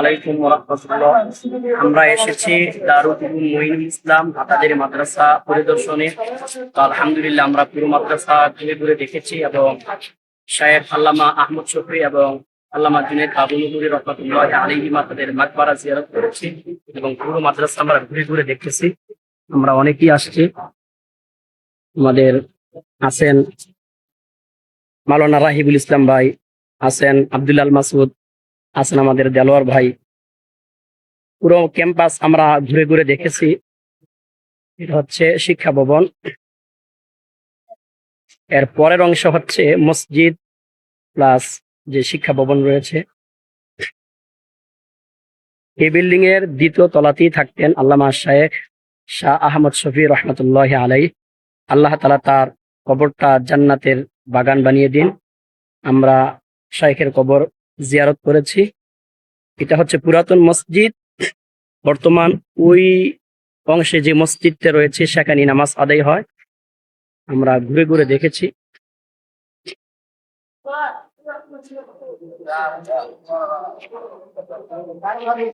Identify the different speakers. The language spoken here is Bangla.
Speaker 1: আলাইকুম ওয়া রাহমাতুল্লাহ। আমরা এসেছি দারুল উলুম মঈনুল ইসলাম হাটাজারি মাদ্রাসা পরিদর্শনে। তো আলহামদুলিল্লাহ আমরা পুরো মাদ্রাসা ঘুরে ঘুরে দেখেছি এবং শায়েখ আল্লামা আহমদ শফি এবং আল্লামা জুনায়েদ বাবুনগরী রহমাতুল্লাহি আলাইহিমা তাদের মাকবারা জিয়ারত করেছি এবং পুরো মাদ্রাসা আমরা ঘুরে ঘুরে দেখতেছি। আমরা অনেকেই আসছি। আমাদের আছেন মাওলানা রাহিবুল ইসলাম ভাই, আছেন আব্দুল্লাহ আল মাসুদ, আছেন আমাদের দেলোয়ার ভাই। পুরো ক্যাম্পাস আমরা ঘুরে ঘুরে দেখেছি। এটা হচ্ছে শিক্ষা ভবন। এর পরের অংশ হচ্ছে মসজিদ প্লাস যে শিক্ষা ভবন রয়েছে। এই বিল্ডিং এর দ্বিতীয় তলাতেই থাকতেন আল্লামা শায়েখ শাহ আহমদ শফি রহমতুল্লাহ আলাই। আল্লাহ তাআলা তার কবরটা জান্নাতের বাগান বানিয়ে দিন। আমরা শায়েখের কবর জিয়ারত করেছি। এটা হচ্ছে পুরাতন মসজিদ। বর্তমান ওই অংশে যে মসজিদটা রয়েছে সেখানে নামাজ আদায় হয়। আমরা ঘুরে ঘুরে দেখেছি।